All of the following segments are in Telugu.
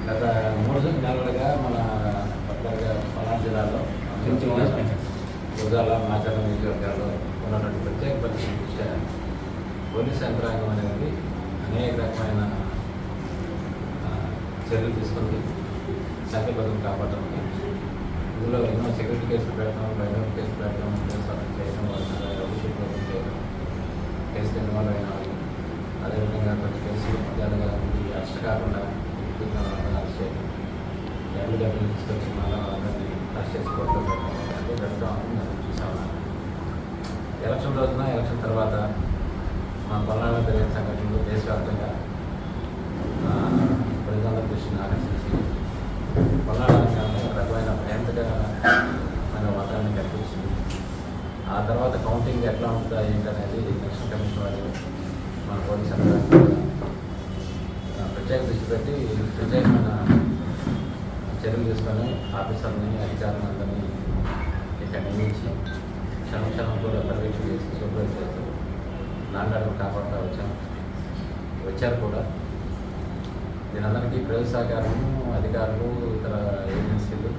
గత 3 నెలలుగా మన పల్నాడు జిల్లాలో గురజాల మాచర్ల నియోజకవర్గాల్లో ఉన్నటువంటి ప్రత్యేక పరిస్థితుల దృష్ట్యా పోలీస్ యంత్రాంగం అనేది అనేక రకమైన చర్యలు తీసుకుంది. శాంతి భద్రతను కాపాడటం, ఇందులో ఎన్నో సెక్యూరిటీ కేసులు పెట్టడం, బయట కేసులు పెట్టడం, కేసులు చేయడం, రౌడీషీట్ చేయడం, కేసులు ఇన్వాల్వ్ అయిన వాళ్ళు, అదేవిధంగా కొన్ని కేసులు మధ్యాహ్నంగా ఉండి అరెస్ట్ కాకుండా అరెస్ట్ చేయడం, డబ్బులు తీసుకొచ్చి మళ్ళీ వాళ్ళందరినీ అరెస్ట్ చేసి కోర్టులో పెట్టడం అంటే పెట్టడం మనం చూసాము. ఎలక్షన్ రోజున, ఎలక్షన్ తర్వాత మన పల్నాడులో జరిగిన సంఘటనలు దేశవ్యాప్తంగా ప్రజలందరూ దృష్టిని ఆకర్షించి పల్నాడు ఒక రకమైన భయంకరమైన వాతావరణం కనిపించింది. ఆ తర్వాత కౌంటింగ్ ఎట్లా ఉంటుందా ఏంటనేది ఎలక్షన్ కమిషన్ వాళ్ళు మన పోలీసు ప్రత్యేక దృష్టి పెట్టి ప్రత్యేకమైన చర్యలు తీసుకొని ఆఫీసర్ని, అధికారులను అందరినీ ఇక్కడ నియమించి క్షణం కూడా పర్యవేక్షణ చేసి సూపర్వైజ్ చేస్తూ నాండాలను కాపాడుతూ వచ్చారు కూడా. దీనందరికీ ప్రజల సహకారము, అధికారులు, ఇతర ఏజెన్సీలు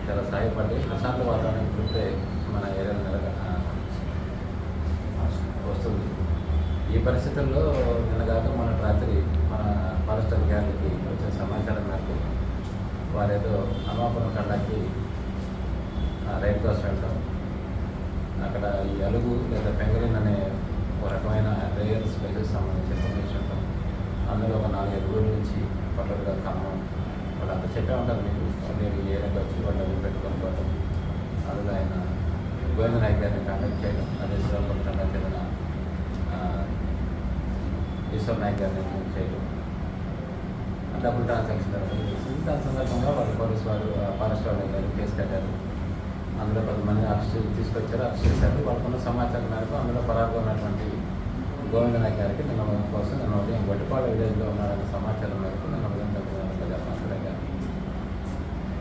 చాలా సహాయపడి ప్రశాంత వాతావరణం కుడితే మన ఏరియాలో వస్తుంది. ఈ పరిస్థితుల్లో నిన్నగాక మన రాత్రి మన ఫారెస్ట్ అధికారులకి వచ్చిన సమాచారం మేరకు వారేదో అమ్మాపురం కండాకి రైతు కోసం వెళ్ళడం, అక్కడ ఈ అలుగు లేదా పెంగలిన్ అనే ఒక రకమైన రేయర్ స్పైసెస్ సంబంధించిన ఇన్ఫర్మేషన్ ఉంటాం. అందులో ఒక 4-5 ఊళ్ళ నుంచి పట్టరుగా ఖమ్మం వాళ్ళంతా చెప్పే ఉంటారు మీకు. నేను ఈ ఏరియాకి వచ్చి వాళ్ళు డబ్బులు పెట్టుకొని పోవడం, అందులో ఆయన గోవింద నాయక్ గారిని కాంటాక్ట్ చేయడం, అదే శ్రీరాంపురం కంటాక్ట్ చేయడం, ఈశ్వర్ నాయక్ గారిని చేయడం, డబ్బులు ట్రాన్సాక్షన్ జరుగుతుంది. దాని సందర్భంగా వాళ్ళు పోలీసు వారు ఫారెస్ట్ వాళ్ళ గారు కేసు కట్టారు. అందులో 10 మంది అరెస్ట్ తీసుకొచ్చారు, అరెస్ట్ చేశారు. వాళ్ళకున్న సమాచారం మేరకు అందులో పరారుగా ఉన్నటువంటి గోవింద నాయక్ గారికి నిన్న కోసం నిన్న ఉదయం గొడ్డిపాడ విలేజ్లో ఉన్నారనే సమాచారం మేరకు నిన్న ఉదయం మాట్లాడారు.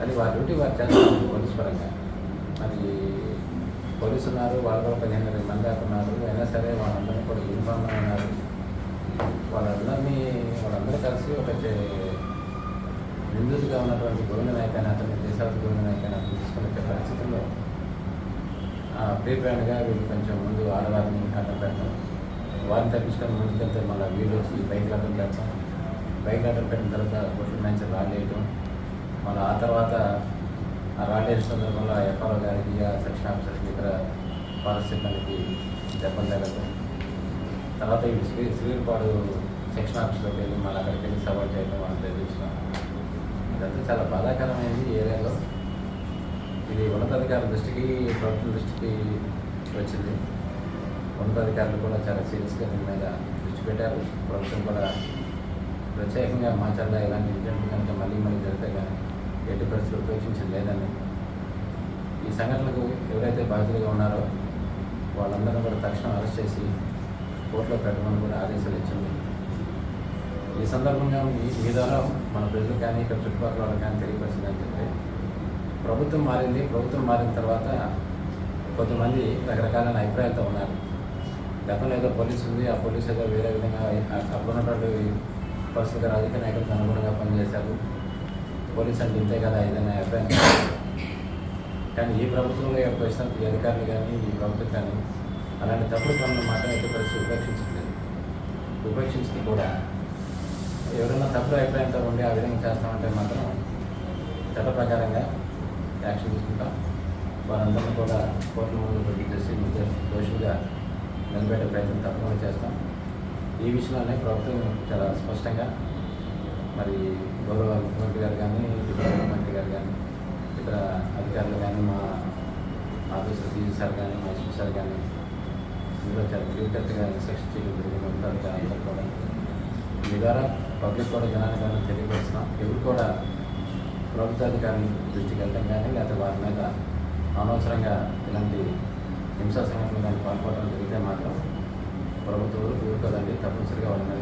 అది వారి డ్యూటీ వారు చేస్తారు పోలీసు పరంగా. మరి పోలీసు ఉన్నారు, వాళ్ళు కూడా 15-20 మంది దాకా ఉన్నారు. అయినా సరే వాళ్ళందరినీ కూడా యూనిఫామ్ ఉన్నారు. వాళ్ళందరూ కలిసి ఒక నిందితుగా ఉన్నటువంటి గోవింద నాయక్ అని అతన్ని దేశాలు గోవింద నాయక్ అని అతను తీసుకునే పరిస్థితుల్లో ప్రీప్లాన్గా వీళ్ళు కొంచెం ముందు ఆడవారిని అడ్డం పెడతాం, వారిని తప్పించుకొని ముందుకెళ్తే మళ్ళీ వీళ్ళు వచ్చి బైక్ అడ్డం పెడతాం, బైక్ అడ్డం పెట్టిన తర్వాత కొట్టిన మంచి రాళ్ళు వేయటం, మళ్ళీ ఆ తర్వాత ఆ రాళ్ళు వేసిన సందర్భంలో ఎఫ్ఆర్ఓ గారికి, సెక్షన్ ఆఫీసర్కి, ఇతర ఫారెస్ట్ సిబ్బందికి దెబ్బలు తగలటం, తర్వాత వీళ్ళు శ్రీపాడు సెక్షన్ ఆఫీస్లోకి వెళ్ళి మళ్ళీ అక్కడికి వెళ్ళి సవాల్ చేయడం వాళ్ళు తెలియజేసినాం. ఇదంతా చాలా బాధాకరమైంది ఈ ఏరియాలో. ఇది ఉన్నతాధికారుల దృష్టికి, ప్రభుత్వం దృష్టికి వచ్చింది. ఉన్నతాధికారులు కూడా చాలా సీరియస్గా దీని మీద దృష్టి పెట్టారు. ప్రభుత్వం కూడా ప్రత్యేకంగా మాచర్ల ఇలాంటి ఇన్సిడెంట్ కనుక మళ్ళీ జరిగితే కానీ ఎట్టి పరిస్థితులు ఉపేక్షించింది లేదని, ఈ సంఘటనలకు ఎవరైతే బాధ్యులుగా ఉన్నారో వాళ్ళందరూ కూడా తక్షణం అరెస్ట్ చేసి కోర్టులో పెట్టమని కూడా ఆదేశాలు ఇచ్చింది. ఈ సందర్భంగా మీ ద్వారా మన ప్రజలు కానీ ఇక్కడ చుట్టుపక్కల వాళ్ళకి కానీ తెలియపరిచింది అని చెప్పి, ప్రభుత్వం మారింది. ప్రభుత్వం మారిన తర్వాత కొంతమంది రకరకాలైన అభిప్రాయాలతో ఉన్నారు. గతంలో ఏదో పోలీసు ఉంది, ఆ పోలీసు ఏదో వేరే విధంగా అక్కడ ఉన్నటువంటి పరిస్థితులు రాజకీయ నాయకులకు అనుగుణంగా పనిచేశారు, పోలీసు అంటే ఇంతే కదా ఏదైనా అభిప్రాయం. కానీ ఈ ప్రభుత్వంలో వచ్చిన ఈ అధికారులు కానీ ఈ ప్రభుత్వం కానీ అలాంటి తప్పుడు పనులు మాత్రం ఎట్టి పరిస్థితి ఉపేక్షించట్లేదు. ఉపేక్షించింది కూడా ఎవరైనా తప్పుడు అభిప్రాయంతో ఉండి ఆ విధంగా చేస్తామంటే మాత్రం చట్ట ప్రకారంగా యాక్షన్ తీసుకుంటాం. వారందరినీ కూడా కోర్టుల ముందు ప్రొడ్యూస్ చేసి దోషులుగా నిలబెట్టే ప్రయత్నం తప్పకుండా చేస్తాం. ఈ విషయంలోనే ప్రభుత్వం చాలా స్పష్టంగా మరి గౌరవ ముఖ్యమంత్రి గారు కానీ, డిప్యూటీ మంత్రి గారు కానీ, ఇతర అధికారులు కానీ, మా ఆఫీసర్ డీజీ సార్ కానీ, మా ఎస్పీ సార్ కానీ ఇందులో చాలా క్లియర్గా ఇన్స్ట్రక్షన్ చేయడం జరిగింది. ఉంటారు అందరూ కూడా మీ ద్వారా పబ్లిక్ కూడా జనానికి తెలియపరుస్తున్నాం. ఎవరు కూడా ప్రభుత్వాధికారుల దృష్టికి వెళ్ళడం కానీ లేకపోతే వారి మీద అనవసరంగా ఇలాంటి హింసా సంఘటనలు కానీ పాల్గొనడం జరిగితే మాత్రం ప్రభుత్వం ఊరుకోదండి. తప్పనిసరిగా వాళ్ళ మీద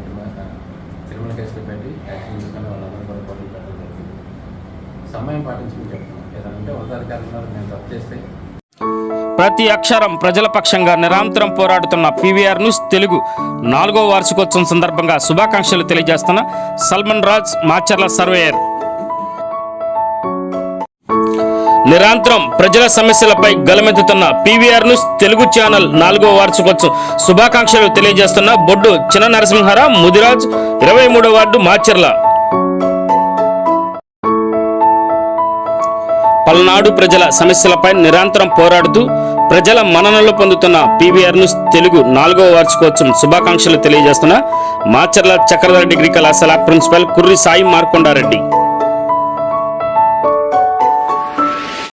క్రిమినల్ కేసులు పెట్టి యాక్షన్ తీసుకొని వాళ్ళందరూ కూడా పోటీ పెట్టడం జరుగుతుంది. సమయం పాటించమని చెప్తున్నాం. ఏదంటే ఉన్నతాధికారులు మేము తప్పు చేస్తే ప్రతి అక్షరం ప్రజల పక్షంగా నిరంతరం పోరాడుతున్న పీవీఆర్ న్యూస్ తెలుగు 4వ వార్షికోత్సవం సందర్భంగా శుభాకాంక్షలు తెలియజేస్తున్న సల్మాన్ రాజ్ మాచర్ల సర్వేయర్. నిరంతరం ప్రజల సమస్యలపై గలమెత్తుతున్న పీవీఆర్ న్యూస్ తెలుగు ఛానల్ 4వ వార్షికోత్సవం శుభాకాంక్షలు తెలియజేస్తున్న బొడ్డు చిన్న నరసింహారావు ముదిరాజ్ 23వ వార్డు మాచర్ల. పల్నాడు ప్రజల సమస్యలపై నిరంతరం పోరాడుతూ ప్రజల మన్ననలు పొందుతున్న పీవీఆర్ న్యూస్ తెలుగు 4వ వార్షికోత్సవం శుభాకాంక్షలు తెలియజేస్తున్న మాచర్ల చక్రధర డిగ్రీ కళాశాల ప్రిన్సిపల్ కుర్రి సాయి మార్కొండారెడ్డి.